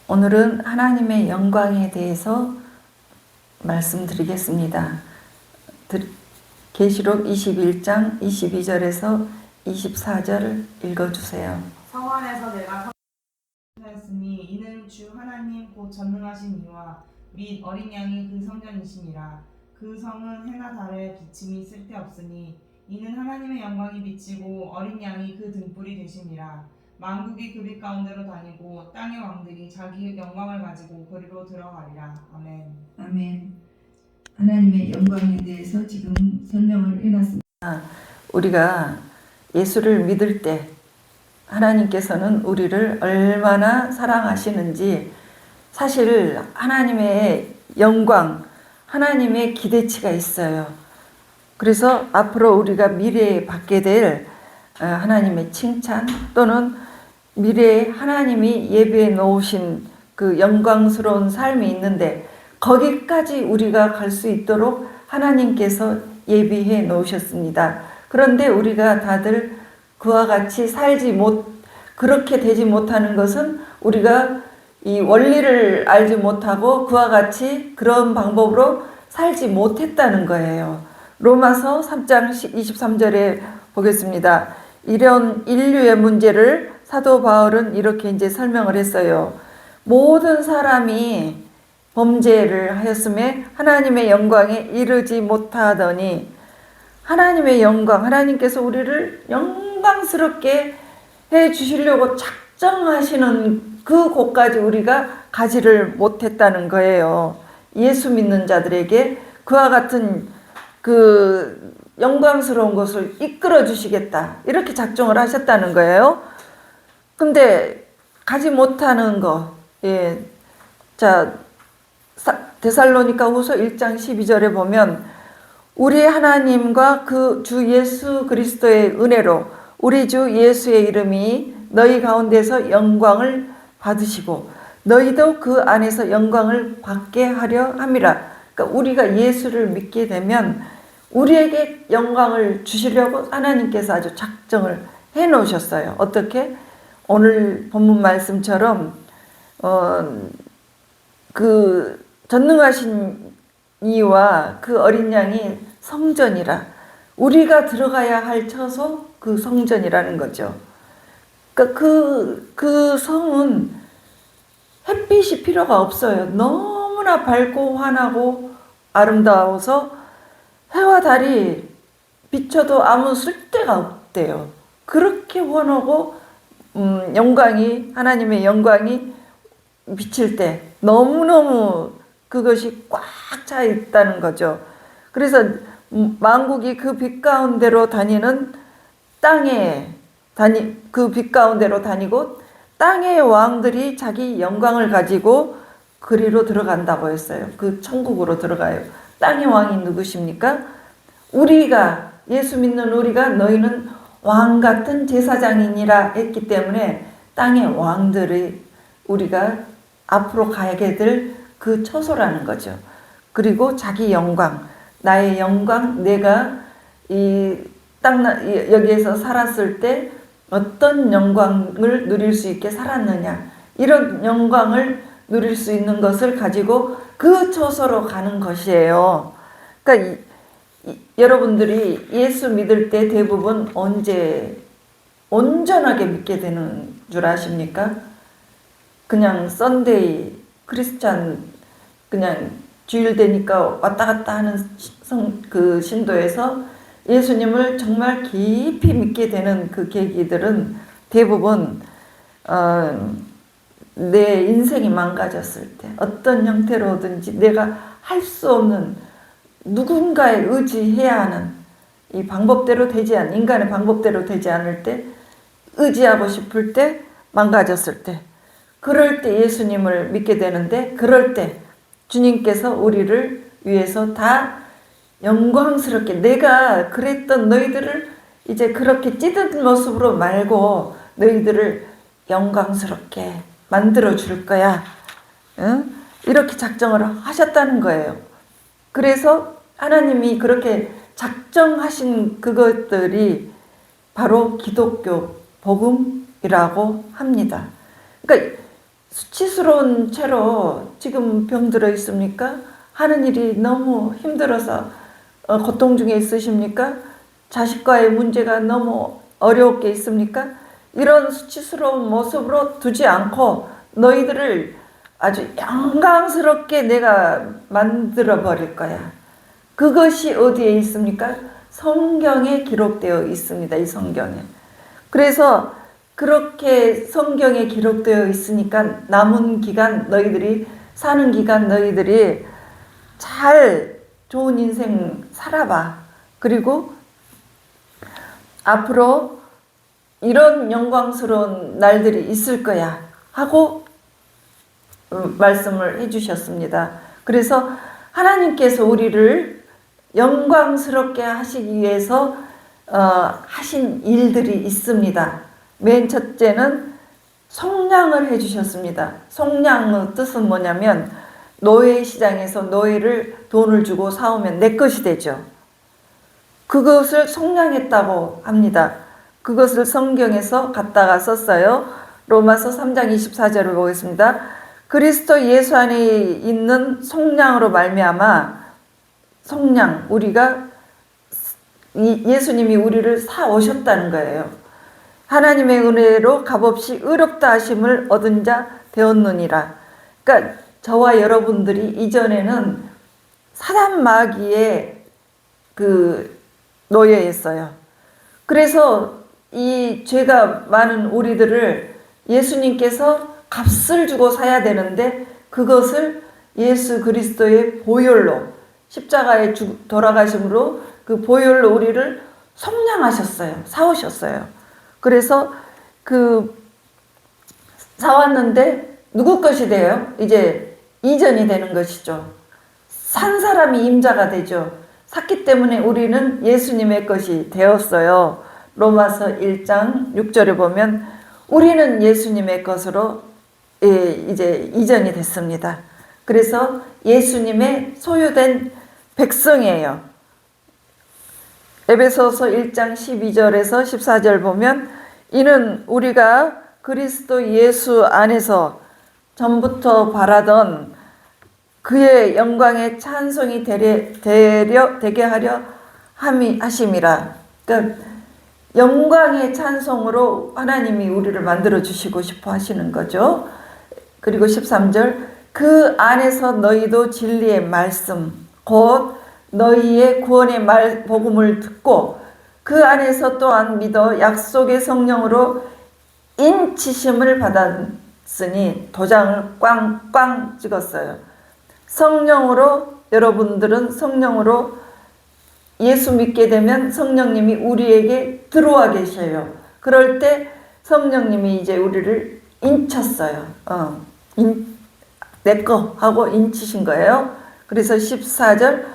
오늘은 하나님의 영광에 대해서 말씀드리겠습니다. 계시록 21장 22절에서 24절 읽어주세요. 성 안에서 내가 하였으니 이는 주 하나님 곧 전능하신 이와 및 어린 양이 그 성전이심이라. 그 성은 해나 달의 비침이 쓸데없으니 이는 하나님의 영광이 비치고 어린 양이 그 등불이 되심이라. 만국이 그 빛 가운데로 다니고 땅의 왕들이 자기 영광을 가지고 그리로 들어가리라. 아멘. 아멘. 하나님의 영광에 대해서 지금 설명을 해놨습니다. 우리가 예수를 믿을 때 하나님께서는 우리를 얼마나 사랑하시는지, 사실 하나님의 영광, 하나님의 기대치가 있어요. 그래서 앞으로 우리가 미래에 받게 될 하나님의 칭찬, 또는 미래에 하나님이 예비해 놓으신 그 영광스러운 삶이 있는데, 거기까지 우리가 갈 수 있도록 하나님께서 예비해 놓으셨습니다. 그런데 우리가 다들 그와 같이 그렇게 되지 못하는 것은 우리가 이 원리를 알지 못하고 그와 같이 그런 방법으로 살지 못했다는 거예요. 로마서 3장 23절에 보겠습니다. 이런 인류의 문제를 사도 바울은 이렇게 이제 설명을 했어요. 모든 사람이 범죄를 하였음에 하나님의 영광에 이르지 못하더니, 하나님의 영광, 하나님께서 우리를 영광스럽게 해 주시려고 작정하시는 그 곳까지 우리가 가지를 못했다는 거예요. 예수 믿는 자들에게 그와 같은 그 영광스러운 것을 이끌어 주시겠다, 이렇게 작정을 하셨다는 거예요. 근데 가지 못하는 거, 자, 데살로니가 후서 1장 12절에 보면, 우리 하나님과 그 주 예수 그리스도의 은혜로 우리 주 예수의 이름이 너희 가운데서 영광을 받으시고 너희도 그 안에서 영광을 받게 하려 함이라. 그러니까 우리가 예수를 믿게 되면 우리에게 영광을 주시려고 하나님께서 아주 작정을 해 놓으셨어요. 어떻게? 오늘 본문 말씀처럼 그 전능하신 이와 그 어린 양이 성전이라, 우리가 들어가야 할 처소, 그 성전이라는 거죠. 그러니까 그 성은 햇빛이 필요가 없어요. 너무나 밝고 환하고 아름다워서 해와 달이 비춰도 아무 쓸데가 없대요. 그렇게 환하고 영광이, 하나님의 영광이 비칠 때 너무너무 그것이 꽉 차 있다는 거죠. 그래서 만국이 그 빛 가운데로 다니는 그 빛 가운데로 다니고 땅의 왕들이 자기 영광을 가지고 그리로 들어간다고 했어요. 그 천국으로 들어가요. 땅의 왕이 누구십니까? 우리가, 예수 믿는 우리가 너희는 왕 같은 제사장이니라 했기 때문에 땅의 왕들이 우리가 앞으로 가게 될 그 처소라는 거죠. 그리고 자기 영광, 나의 영광, 내가 여기에서 살았을 때 어떤 영광을 누릴 수 있게 살았느냐, 이런 영광을 누릴 수 있는 것을 가지고 그 처소로 가는 것이에요. 그러니까 여러분들이 예수 믿을 때 대부분 언제 온전하게 믿게 되는 줄 아십니까? 그냥 썬데이 크리스찬, 그냥 주일 되니까 왔다 갔다 하는 그 신도에서 예수님을 정말 깊이 믿게 되는 그 계기들은 대부분 내 인생이 망가졌을 때, 어떤 형태로든지 내가 할 수 없는, 누군가에 의지해야 하는, 이 방법대로 되지 않는, 인간의 방법대로 되지 않을 때, 의지하고 싶을 때, 망가졌을 때, 그럴 때 예수님을 믿게 되는데, 그럴 때 주님께서 우리를 위해서 다 영광스럽게, 내가 그랬던 너희들을 이제 그렇게 찌든 모습으로 말고 너희들을 영광스럽게 만들어 줄 거야, 응? 이렇게 작정을 하셨다는 거예요. 그래서 하나님이 그렇게 작정하신 그것들이 바로 기독교 복음이라고 합니다. 그러니까 수치스러운 채로 지금 병들어 있습니까? 하는 일이 너무 힘들어서 고통 중에 있으십니까? 자식과의 문제가 너무 어렵게 있습니까? 이런 수치스러운 모습으로 두지 않고 너희들을 아주 영광스럽게 내가 만들어 버릴 거야. 그것이 어디에 있습니까? 성경에 기록되어 있습니다. 이 성경에. 그래서 그렇게 성경에 기록되어 있으니까 남은 기간 너희들이 사는 기간 너희들이 잘 좋은 인생 살아봐. 그리고 앞으로 이런 영광스러운 날들이 있을 거야 하고 말씀을 해주셨습니다. 그래서 하나님께서 우리를 영광스럽게 하시기 위해서 하신 일들이 있습니다. 맨 첫째는 속량을 해주셨습니다. 속량의 뜻은 뭐냐면 노예 시장에서 노예를 돈을 주고 사오면 내 것이 되죠. 그것을 속량했다고 합니다. 그것을 성경에서 갖다가 썼어요. 로마서 3장 24절을 보겠습니다. 그리스도 예수 안에 있는 속량으로 말미암아 속량 우리가 예수님이 우리를 사 오셨다는 거예요. 하나님의 은혜로 값없이 의롭다 하심을 얻은 자 되었느니라. 그러니까 저와 여러분들이 이전에는 사단 마귀의 그 노예였어요. 그래서 이 죄가 많은 우리들을 예수님께서 값을 주고 사야 되는데 그것을 예수 그리스도의 보혈로 십자가에 돌아가심으로 그 보혈로 우리를 속량하셨어요. 사오셨어요. 그래서 그 사왔는데 누구 것이 돼요? 이제 이전이 되는 것이죠. 산 사람이 임자가 되죠. 샀기 때문에 우리는 예수님의 것이 되었어요. 로마서 1장 6절에 보면 우리는 예수님의 것으로 이제 이전이 됐습니다. 그래서 예수님의 소유된 백성이에요. 에베소서 1장 12절에서 14절 보면 이는 우리가 그리스도 예수 안에서 전부터 바라던 그의 영광의 찬송이 되게 하려 하심이라. 그러니까 영광의 찬송으로 하나님이 우리를 만들어 주시고 싶어 하시는 거죠. 그리고 13절 그 안에서 너희도 진리의 말씀 곧 너희의 구원의 복음을 듣고 그 안에서 또한 믿어 약속의 성령으로 인치심을 받았으니 도장을 꽝꽝 찍었어요. 성령으로 여러분들은 성령으로 예수 믿게 되면 성령님이 우리에게 들어와 계셔요. 그럴 때 성령님이 이제 우리를 인쳤어요. 내꺼 하고 인치신 거예요. 그래서 14절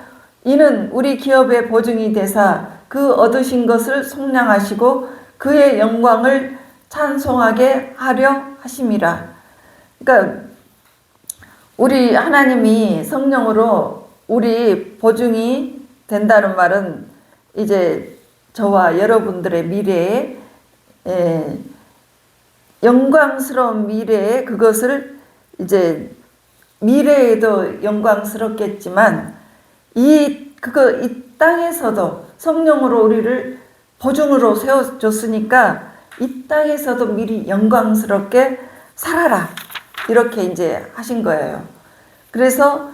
이는 우리 기업의 보증이 되사 그 얻으신 것을 속량하시고 그의 영광을 찬송하게 하려 하심이라. 그러니까 우리 하나님이 성령으로 우리 보증이 된다는 말은 이제 저와 여러분들의 미래에 영광스러운 미래에 그것을 이제 미래에도 영광스럽겠지만 이 땅에서도 성령으로 우리를 보증으로 세워줬으니까 이 땅에서도 미리 영광스럽게 살아라 이렇게 이제 하신 거예요. 그래서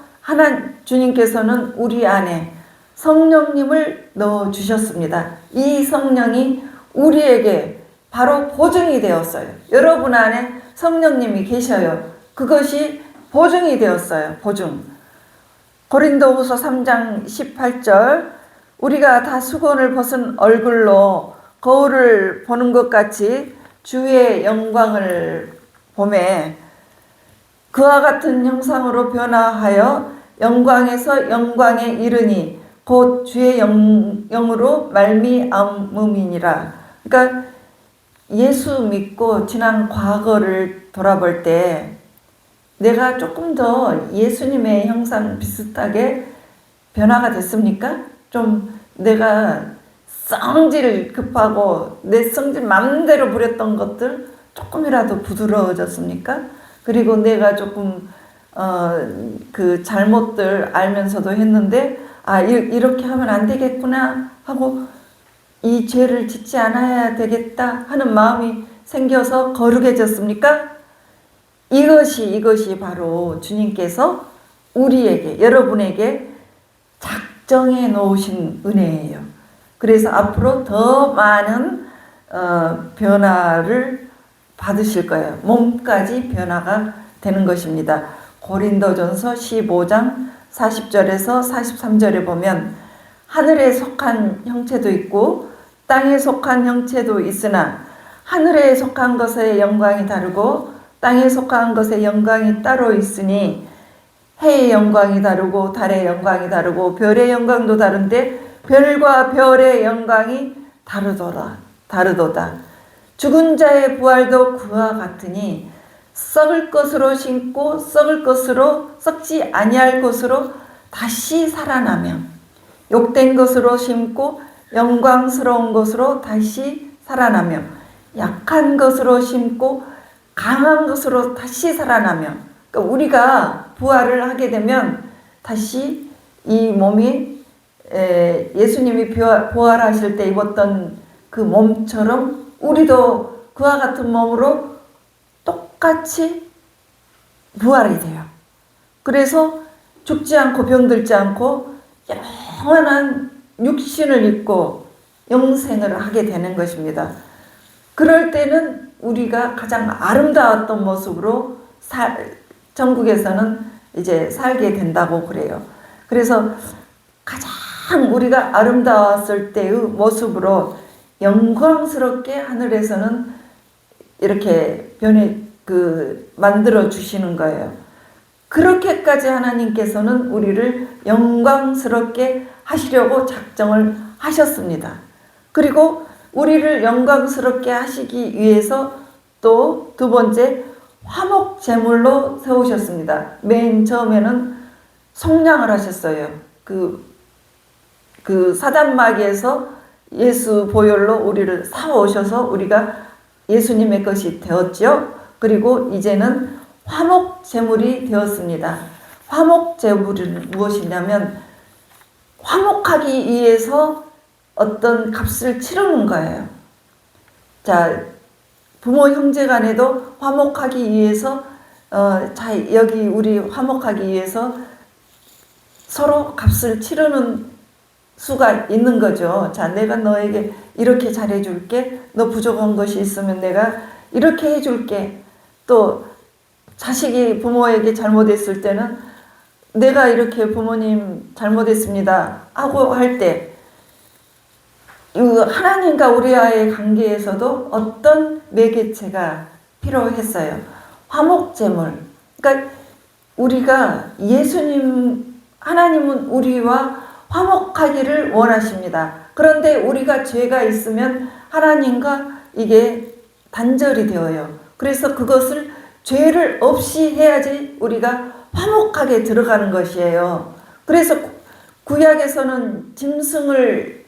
주님께서는 우리 안에 성령님을 넣어 주셨습니다. 이 성령이 우리에게 바로 보증이 되었어요. 여러분 안에 성령님이 계셔요. 그것이 보증이 되었어요. 보증. 고린도후서 3장 18절 우리가 다 수건을 벗은 얼굴로 거울을 보는 것 같이 주의 영광을 보매 그와 같은 형상으로 변화하여 영광에서 영광에 이르니 곧 주의 영으로 말미암음이니라. 그러니까 예수 믿고 지난 과거를 돌아볼 때 내가 조금 더 예수님의 형상 비슷하게 변화가 됐습니까? 좀 내가 성질 급하고 내 성질 마음대로 부렸던 것들 조금이라도 부드러워졌습니까? 그리고 내가 조금 그 잘못들 알면서도 했는데 이렇게 하면 안 되겠구나 하고 이 죄를 짓지 않아야 되겠다 하는 마음이 생겨서 거룩해졌습니까? 이것이 바로 주님께서 우리에게, 여러분에게 작정해 놓으신 은혜예요. 그래서 앞으로 더 많은 변화를 받으실 거예요. 몸까지 변화가 되는 것입니다. 고린도전서 15장 40절에서 43절에 보면 하늘에 속한 형체도 있고 땅에 속한 형체도 있으나 하늘에 속한 것의 영광이 다르고 땅에 속한 것의 영광이 따로 있으니 해의 영광이 다르고 달의 영광이 다르고 별의 영광도 다른데 별과 별의 영광이 다르도다. 죽은 자의 부활도 그와 같으니 썩을 것으로 심고 썩지 아니할 것으로 다시 살아나며 욕된 것으로 심고 영광스러운 것으로 다시 살아나며 약한 것으로 심고 강한 것으로 다시 살아나며, 그러니까 우리가 부활을 하게 되면 다시 이 몸이 예수님이 부활하실 때 입었던 그 몸처럼 우리도 그와 같은 몸으로 똑같이 부활이 돼요. 그래서 죽지 않고 병들지 않고 영원한 육신을 입고 영생을 하게 되는 것입니다. 그럴 때는 우리가 가장 아름다웠던 모습으로 전국에서는 이제 살게 된다고 그래요. 그래서 가장 우리가 아름다웠을 때의 모습으로 영광스럽게 하늘에서는 이렇게 만들어 주시는 거예요. 그렇게까지 하나님께서는 우리를 영광스럽게 하시려고 작정을 하셨습니다. 그리고 우리를 영광스럽게 하시기 위해서 또 두 번째 화목 제물로 세우셨습니다. 맨 처음에는 속량을 하셨어요. 그 사단마귀에서 예수 보혈로 우리를 사오셔서 우리가 예수님의 것이 되었죠. 그리고 이제는 화목 제물이 되었습니다. 화목 제물은 무엇이냐면 화목하기 위해서 어떤 값을 치르는 거예요. 자, 부모 형제 간에도 화목하기 위해서 여기 우리 화목하기 위해서 서로 값을 치르는 수가 있는 거죠. 자, 내가 너에게 이렇게 잘해줄게. 너 부족한 것이 있으면 내가 이렇게 해줄게. 또 자식이 부모에게 잘못했을 때는 내가 이렇게 부모님 잘못했습니다 하고 할 때 하나님과 우리와의 관계에서도 어떤 매개체가 필요했어요. 화목제물. 그러니까 우리가 하나님은 우리와 화목하기를 원하십니다. 그런데 우리가 죄가 있으면 하나님과 이게 단절이 되어요. 그래서 그것을 죄를 없이 해야지 우리가 화목하게 들어가는 것이에요. 그래서 구약에서는 짐승을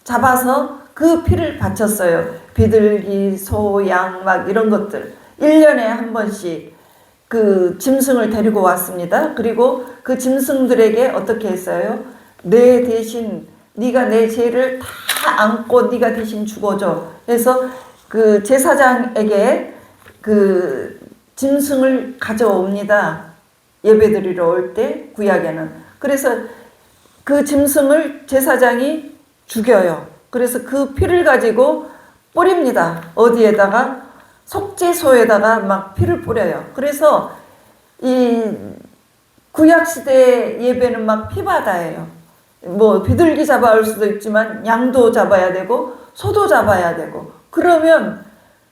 잡아서 그 피를 바쳤어요. 비둘기, 소, 양 막 이런 것들 1년에 한 번씩 그 짐승을 데리고 왔습니다. 그리고 그 짐승들에게 어떻게 했어요? 내 대신 네가 내 죄를 다 안고 네가 대신 죽어줘. 그래서 그 제사장에게 그 짐승을 가져옵니다. 예배드리러 올 때 구약에는. 그래서 그 짐승을 제사장이 죽여요. 그래서 그 피를 가지고 뿌립니다. 어디에다가? 속죄소에다가 막 피를 뿌려요. 그래서 이 구약시대 예배는 막 피바다예요. 뭐 비둘기 잡아올 수도 있지만 양도 잡아야 되고 소도 잡아야 되고 그러면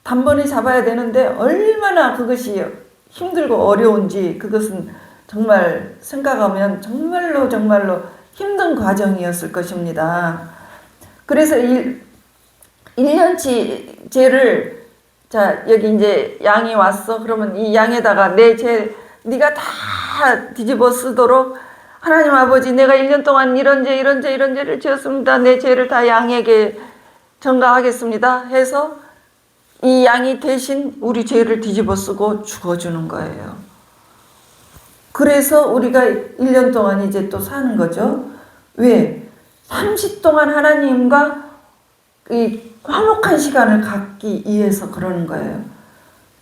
단번에 잡아야 되는데 얼마나 그것이 힘들고 어려운지 그것은 정말 생각하면 정말로 힘든 과정이었을 것입니다. 그래서 1년치 죄를 자 여기 이제 양이 왔어. 그러면 이 양에다가 내 죄 네가 다 뒤집어 쓰도록 하나님 아버지 내가 1년 동안 이런 죄를 지었습니다. 내 죄를 다 양에게 전가하겠습니다. 해서 이 양이 대신 우리 죄를 뒤집어 쓰고 죽어주는 거예요. 그래서 우리가 1년 동안 이제 또 사는 거죠. 왜? 30 동안 하나님과 이 화목한 시간을 갖기 위해서 그러는 거예요.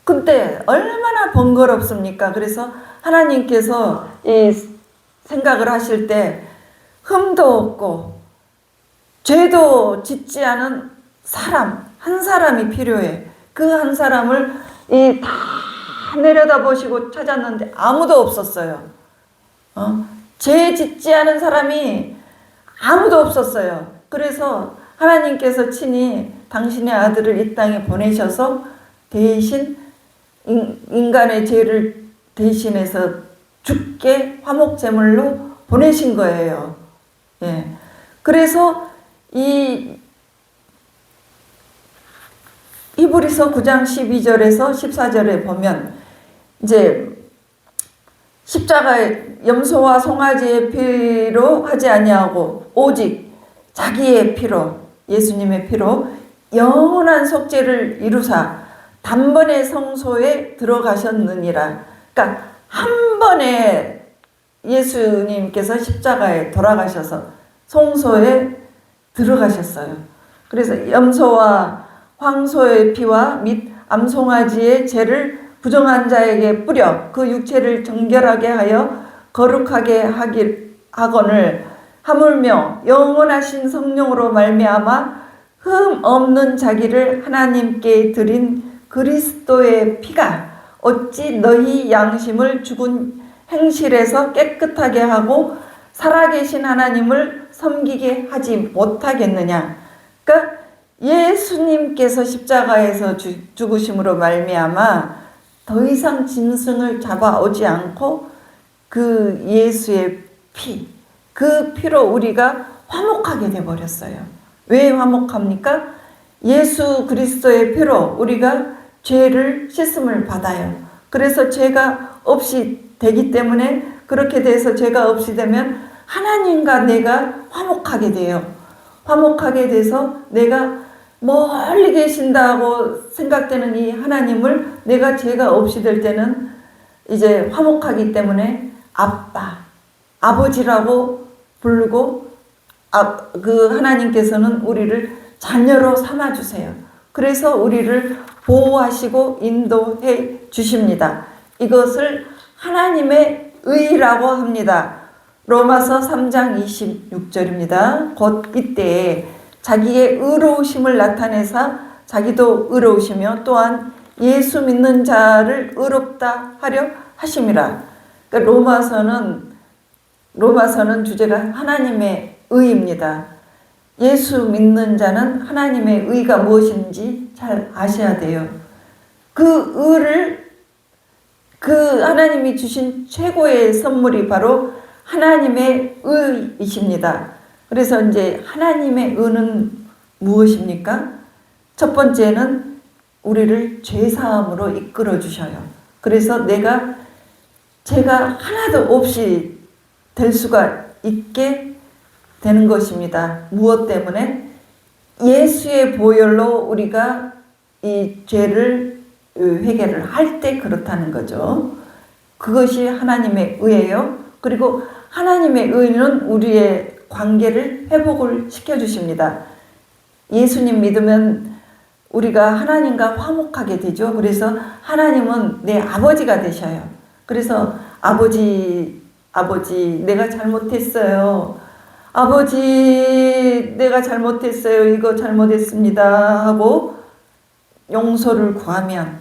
근데 얼마나 번거롭습니까? 그래서 하나님께서 이 생각을 하실 때 흠도 없고 죄도 짓지 않은 사람, 한 사람이 필요해. 그 한 사람을 다 내려다보시고 찾았는데 아무도 없었어요. 죄 짓지 않은 사람이 아무도 없었어요. 그래서 하나님께서 친히 당신의 아들을 이 땅에 보내셔서 대신 인간의 죄를 대신해서 죽게 화목제물로 보내신 거예요. 예. 그래서 이 히브리서 9장 12절에서 14절에 보면 이제 십자가에 염소와 송아지의 피로 하지 아니하고 오직 자기의 피로, 예수님의 피로 영원한 속죄를 이루사 단번에 성소에 들어가셨느니라. 그러니까 한 번에 예수님께서 십자가에 돌아가셔서 성소에 들어가셨어요. 그래서 염소와 황소의 피와 및 암송아지의 죄를 부정한 자에게 뿌려 그 육체를 정결하게 하여 거룩하게 하거늘 하물며 영원하신 성령으로 말미암아 흠 없는 자기를 하나님께 드린 그리스도의 피가 어찌 너희 양심을 죽은 행실에서 깨끗하게 하고 살아계신 하나님을 섬기게 하지 못하겠느냐. 그러니까 예수님께서 십자가에서 죽으심으로 말미암아 더 이상 짐승을 잡아오지 않고 그 예수의 피, 그 피로 우리가 화목하게 되어버렸어요. 왜 화목합니까? 예수 그리스도의 피로 우리가 죄를 씻음을 받아요. 그래서 죄가 없이 되기 때문에 그렇게 돼서 죄가 없이 되면 하나님과 내가 화목하게 돼요. 화목하게 돼서 내가 멀리 계신다고 생각되는 이 하나님을 내가 죄가 없이 될 때는 이제 화목하기 때문에 아빠, 아버지라고 부르고 그 하나님께서는 우리를 자녀로 삼아주세요. 그래서 우리를 보호하시고 인도해 주십니다. 이것을 하나님의 의라고 합니다. 로마서 3장 26절입니다. 곧 이때에 자기의 의로우심을 나타내사 자기도 의로우시며 또한 예수 믿는 자를 의롭다 하려 하심이라. 그러니까 로마서는 주제가 하나님의 의입니다. 예수 믿는 자는 하나님의 의가 무엇인지 잘 아셔야 돼요. 그 의를 그 하나님이 주신 최고의 선물이 바로 하나님의 의이십니다. 그래서 이제 하나님의 의는 무엇입니까? 첫 번째는 우리를 죄사함으로 이끌어 주셔요. 그래서 내가 죄가 하나도 없이 될 수가 있게 되는 것입니다. 무엇 때문에? 예수의 보혈로 우리가 이 죄를 회개를 할 때 그렇다는 거죠. 그것이 하나님의 의예요. 그리고 하나님의 의는 우리의 관계를 회복을 시켜주십니다. 예수님 믿으면 우리가 하나님과 화목하게 되죠. 그래서 하나님은 내 아버지가 되셔요. 그래서 아버지 내가 잘못했어요. 아버지 내가 잘못했어요. 이거 잘못했습니다 하고 용서를 구하면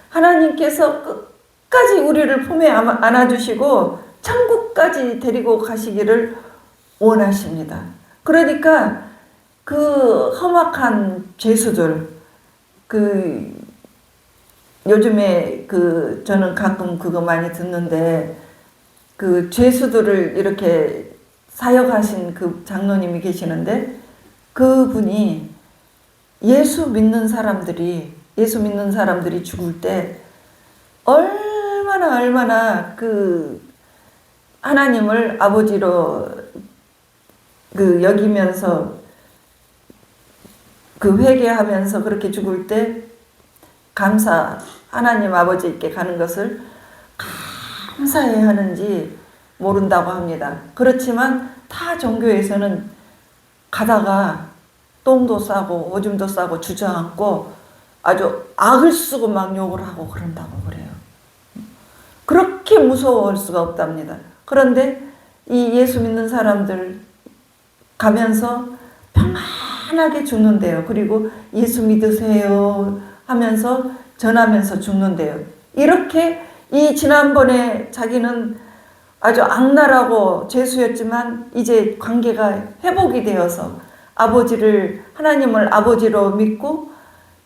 하나님께서 끝까지 우리를 품에 안아주시고 천국까지 데리고 가시기를 원하십니다. 그러니까 그 험악한 죄수들, 요즘에 저는 가끔 그거 많이 듣는데 그 죄수들을 이렇게 사역하신 그 장로님이 계시는데 그분이 예수 믿는 사람들이 죽을 때 얼마나 그 하나님을 아버지로 여기면서 회개하면서 그렇게 죽을 때 하나님 아버지께 가는 것을 감사해 하는지 모른다고 합니다. 그렇지만 타 종교에서는 가다가 똥도 싸고 오줌도 싸고 주저앉고 아주 악을 쓰고 막 욕을 하고 그런다고 그래요. 그렇게 무서워할 수가 없답니다. 그런데 이 예수 믿는 사람들 가면서 평안하게 죽는데요. 그리고 예수 믿으세요 하면서 전하면서 죽는데요. 이렇게 이 지난번에 자기는 아주 악랄하고 죄수였지만 이제 관계가 회복이 되어서 하나님을 아버지로 믿고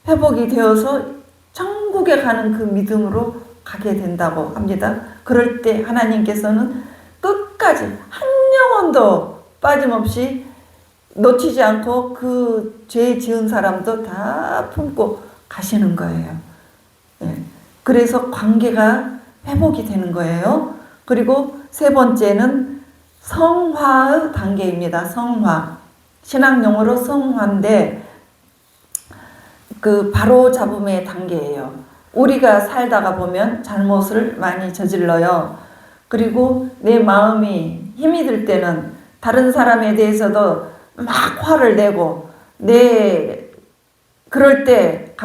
회복이 되어서 천국에 가는 그 믿음으로 가게 된다고 합니다. 그럴 때 하나님께서는 끝까지 한 영혼도 빠짐없이 놓치지 않고 그 죄 지은 사람도 다 품고 가시는 거예요. 그래서 관계가 회복이 되는 거예요. 그리고 세 번째는 성화의 단계입니다. 성화. 신학 용어로 성화인데 그 바로잡음의 단계예요. 우리가 살다가 보면 잘못을 많이 저질러요. 그리고 내 마음이 힘이 들 때는 다른 사람에 대해서도 막 화를 내고 그럴 때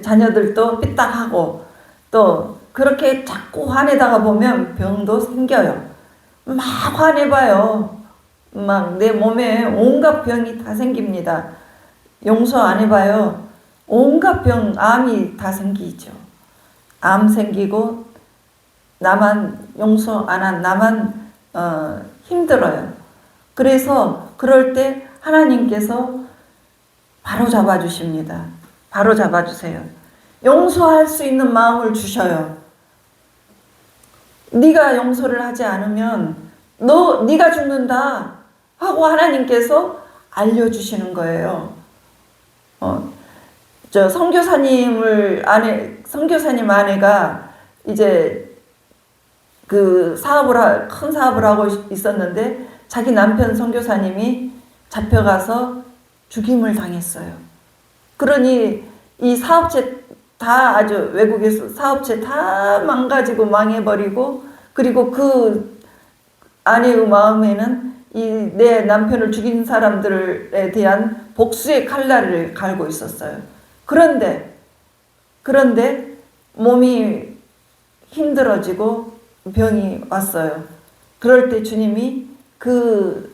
자녀들도 삐딱하고 또 그렇게 자꾸 화내다가 보면 병도 생겨요. 막 화내봐요. 막 내 몸에 온갖 병이 다 생깁니다. 용서 안 해봐요. 온갖 병, 암이 다 생기죠. 암 생기고 나만 용서 안 한 나만 힘들어요. 그래서 그럴 때 하나님께서 바로 잡아주십니다. 바로 잡아주세요. 용서할 수 있는 마음을 주셔요. 네가 용서를 하지 않으면 네가 죽는다 하고 하나님께서 알려주시는 거예요. 선교사님 아내가 이제 큰 사업을 하고 있었는데 자기 남편 선교사님이 잡혀가서 죽임을 당했어요. 그러니 이 사업체 다 외국에서 사업체 다 망가지고 망해버리고 그리고 그 아내의 마음에는 내 남편을 죽인 사람들에 대한 복수의 칼날을 갈고 있었어요. 그런데 몸이 힘들어지고 병이 왔어요. 그럴 때 주님이 그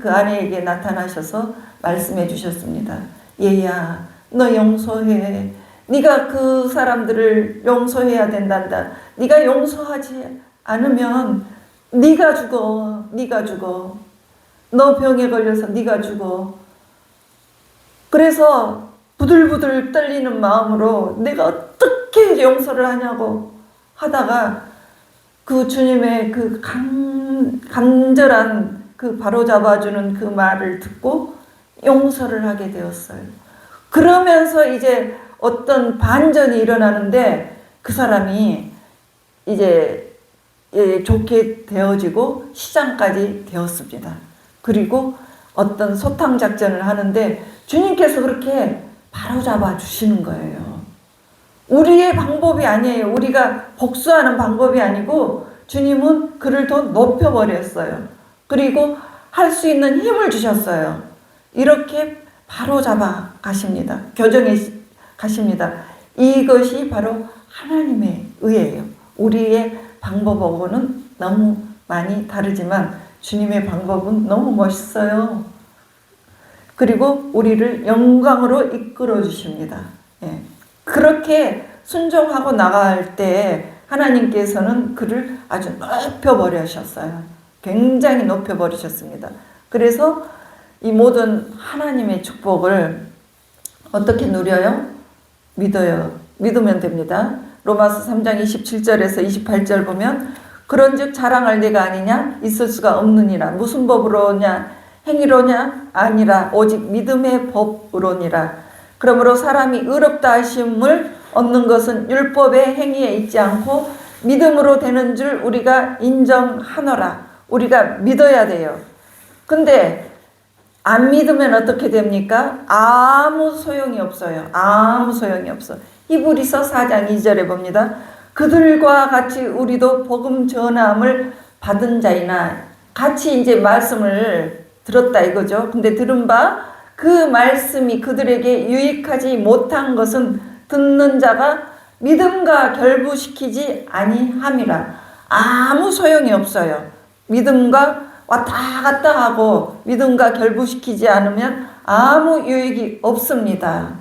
아내에게 나타나셔서 말씀해 주셨습니다. 얘야, 너 용서해. 네가 그 사람들을 용서해야 된단다. 네가 용서하지 않으면 네가 죽어. 너 병에 걸려서 네가 죽어. 그래서 부들부들 떨리는 마음으로 내가 어떻게 용서를 하냐고 하다가 그 주님의 그 간절한 그 바로잡아주는 그 말을 듣고 용서를 하게 되었어요. 그러면서 이제 어떤 반전이 일어나는데 그 사람이 이제 좋게 되어지고 시장까지 되었습니다. 그리고 어떤 소탕 작전을 하는데 주님께서 그렇게 바로잡아 주시는 거예요. 우리의 방법이 아니에요. 우리가 복수하는 방법이 아니고 주님은 그를 더 높여버렸어요. 그리고 할 수 있는 힘을 주셨어요. 이렇게 바로잡아 가십니다. 교정해 가십니다. 이것이 바로 하나님의 의예요. 우리의 방법하고는 너무 많이 다르지만 주님의 방법은 너무 멋있어요. 그리고 우리를 영광으로 이끌어 주십니다. 그렇게 순종하고 나갈 때 하나님께서는 그를 아주 높여버리셨어요. 굉장히 높여버리셨습니다. 그래서 이 모든 하나님의 축복을 어떻게 누려요? 믿어요. 믿으면 됩니다. 로마서 3장 27절에서 28절 보면 그런즉 자랑할 내가 아니냐? 있을 수가 없느니라. 무슨 법으로냐? 행위로냐? 아니라 오직 믿음의 법으로니라. 그러므로 사람이 의롭다 하심을 얻는 것은 율법의 행위에 있지 않고 믿음으로 되는 줄 우리가 인정하노라. 우리가 믿어야 돼요. 근데 안 믿으면 어떻게 됩니까? 아무 소용이 없어요. 아무 소용이 없어. 히브리서 4장 2절에 봅니다. 그들과 같이 우리도 복음 전함을 받은 자이나, 같이 이제 말씀을 들었다 이거죠. 근데 들은 바 그 말씀이 그들에게 유익하지 못한 것은 듣는 자가 믿음과 결부시키지 아니함이라. 아무 소용이 없어요. 믿음과 왔다 갔다 하고 믿음과 결부시키지 않으면 아무 유익이 없습니다.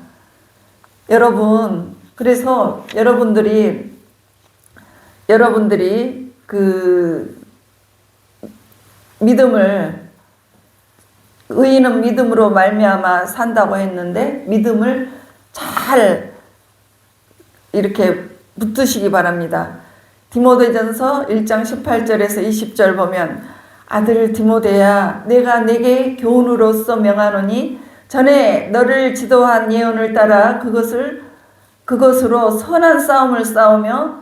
여러분, 그래서 여러분들이 그 믿음을, 의인은 믿음으로 말미암아 산다고 했는데 믿음을 잘 이렇게 붙드시기 바랍니다. 디모데전서 1장 18절에서 20절 보면, 아들 디모데야, 내가 네게 교훈으로서 명하노니 전에 너를 지도한 예언을 따라 그것으로 선한 싸움을 싸우며,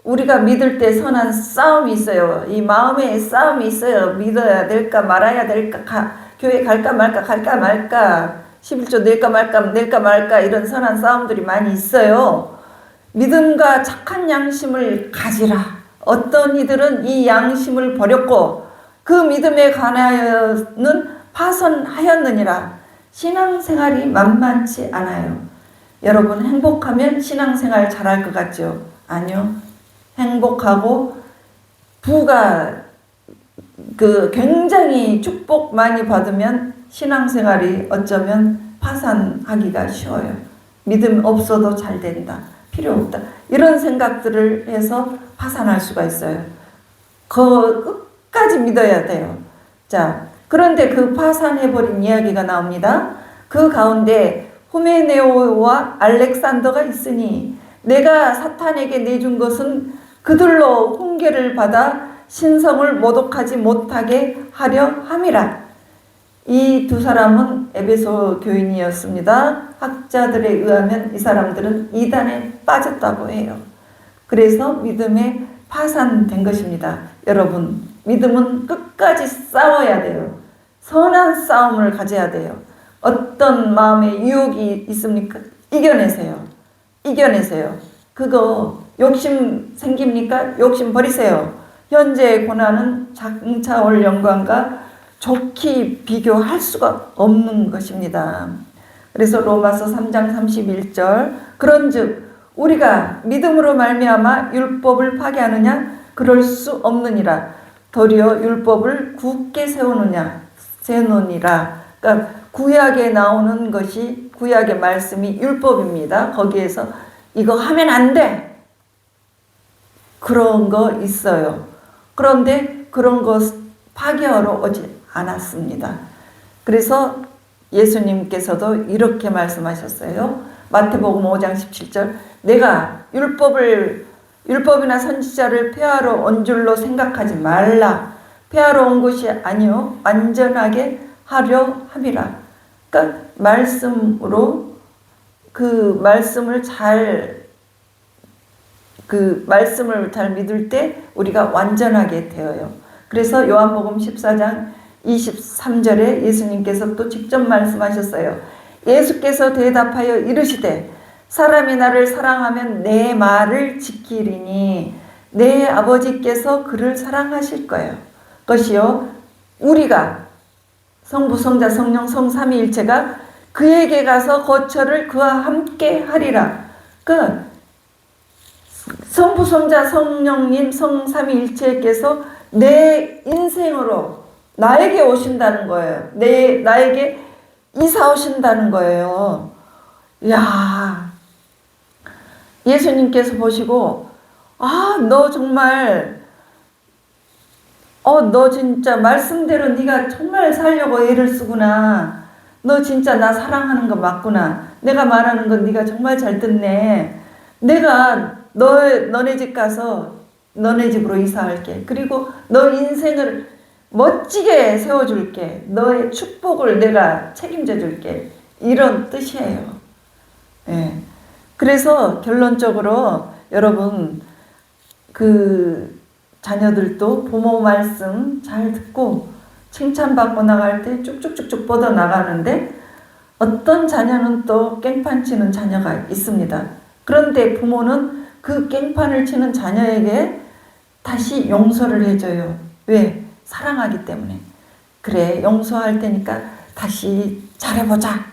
우리가 믿을 때 선한 싸움이 있어요. 이 마음에 싸움이 있어요. 믿어야 될까 말아야 될까, 교회 갈까 말까, 11조 낼까 말까 이런 선한 싸움들이 많이 있어요. 믿음과 착한 양심을 가지라. 어떤 이들은 이 양심을 버렸고 그 믿음에 관하여는 파선하였느니라. 신앙생활이 만만치 않아요. 여러분, 행복하면 신앙생활 잘할 것 같죠? 아니요. 행복하고 부가 굉장히 축복 많이 받으면 신앙생활이 어쩌면 파산하기가 쉬워요. 믿음 없어도 잘 된다, 필요 없다, 이런 생각들을 해서 파산할 수가 있어요. 끝까지 믿어야 돼요. 자, 그런데 그 파산해버린 이야기가 나옵니다. 그 가운데 후메네오와 알렉산더가 있으니 내가 사탄에게 내준 것은 그들로 훈계를 받아 신성을 모독하지 못하게 하려 함이라. 이 두 사람은 에베소 교인이었습니다. 학자들에 의하면 이 사람들은 이단에 빠졌다고 해요. 그래서 믿음에 파산된 것입니다. 여러분, 믿음은 끝까지 싸워야 돼요. 선한 싸움을 가져야 돼요. 어떤 마음에 유혹이 있습니까? 이겨내세요. 그거 욕심 생깁니까? 욕심 버리세요. 현재의 고난은 장차 올 영광과 좋게 비교할 수가 없는 것입니다. 그래서 로마서 3장 31절, 그런즉 우리가 믿음으로 말미암아 율법을 파괴하느냐? 그럴 수 없느니라. 도리어 율법을 굳게 세우느니라. 그러니까 구약에 나오는 것이, 구약의 말씀이 율법입니다. 거기에서 이거 하면 안 돼, 그런 거 있어요. 그런데 그런 것 파괴하러 오지 않았습니다. 그래서 예수님께서도 이렇게 말씀하셨어요. 마태복음 5장 17절, 내가 율법이나 선지자를 폐하러 온 줄로 생각하지 말라. 폐하러 온 것이 아니요 완전하게 하려 함이라. 그러니까 말씀으로 그 말씀을 잘 믿을 때 우리가 완전하게 되어요. 그래서 요한복음 14장 23절에 예수님께서 또 직접 말씀하셨어요. 예수께서 대답하여 이르시되 사람이 나를 사랑하면 내 말을 지키리니 내 아버지께서 그를 사랑하실 거예요. 것이요, 우리가 성부 성자 성령 성삼위일체가 그에게 가서 거처를 그와 함께 하리라. 그 성부 성자 성령님 성삼위일체께서 내 인생으로 나에게 오신다는 거예요. 나에게 이사 오신다는 거예요. 야, 예수님께서 보시고, 너 정말, 너 진짜 말씀대로 네가 정말 살려고 애를 쓰구나. 너 진짜 나 사랑하는 거 맞구나. 내가 말하는 건 네가 정말 잘 듣네. 내가 너네 집 가서 너네 집으로 이사할게. 그리고 너 인생을 멋지게 세워줄게. 너의 축복을 내가 책임져 줄게. 이런 뜻이에요. 예. 그래서 결론적으로 여러분, 그 자녀들도 부모 말씀 잘 듣고 칭찬받고 나갈 때 쭉쭉쭉쭉 뻗어 나가는데 어떤 자녀는 또 깽판 치는 자녀가 있습니다. 그런데 부모는 그 깽판을 치는 자녀에게 다시 용서를 해줘요. 왜? 사랑하기 때문에. 그래, 용서할 테니까 다시 잘해보자.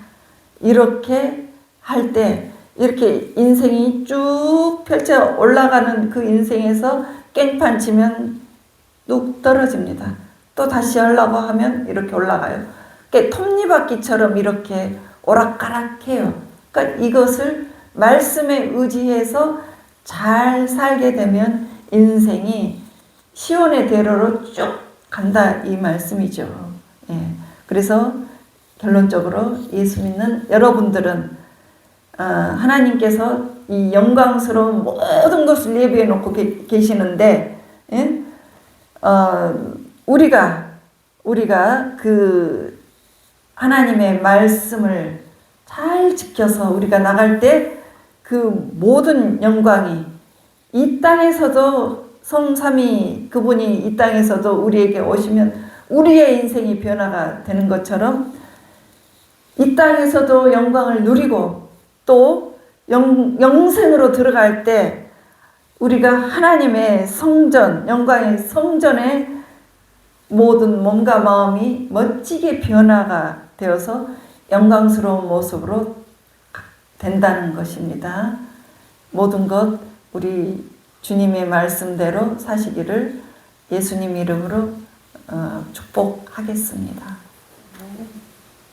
이렇게 할 때 이렇게 인생이 쭉 펼쳐 올라가는 그 인생에서 깽판 치면 뚝 떨어집니다. 또 다시 하려고 하면 이렇게 올라가요. 그러니까 톱니바퀴처럼 이렇게 오락가락해요. 그러니까 이것을 말씀에 의지해서 잘 살게 되면 인생이 시온의 대로로 쭉 간다 이 말씀이죠. 예. 그래서 결론적으로 예수 믿는 여러분들은 하나님께서 이 영광스러운 모든 것을 예비해 놓고 계시는데, 예? 우리가 그 하나님의 말씀을 잘 지켜서 우리가 나갈 때 그 모든 영광이 이 땅에서도 성삼위 그분이 이 땅에서도 우리에게 오시면 우리의 인생이 변화가 되는 것처럼 이 땅에서도 영광을 누리고 또 영생으로 들어갈 때 우리가 하나님의 성전, 영광의 성전에 모든 몸과 마음이 멋지게 변화가 되어서 영광스러운 모습으로 된다는 것입니다. 모든 것 우리 주님의 말씀대로 사시기를 예수님 이름으로 축복하겠습니다.